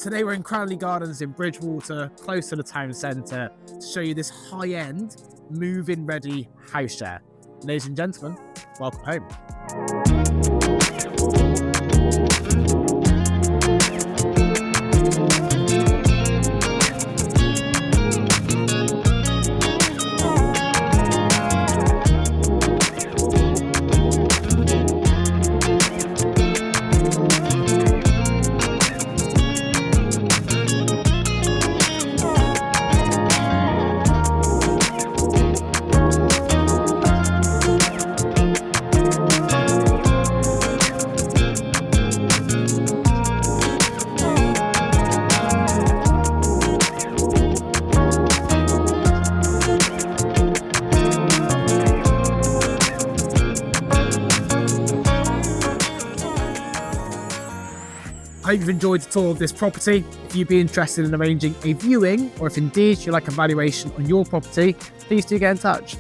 Today we're in Cranleigh Gardens in Bridgwater, close to the town centre, to show you this high-end, move-in ready house share. Ladies and gentlemen, welcome home. I hope you've enjoyed the tour of this property. If you'd be interested in arranging a viewing, or if indeed you'd like a valuation on your property, please do get in touch.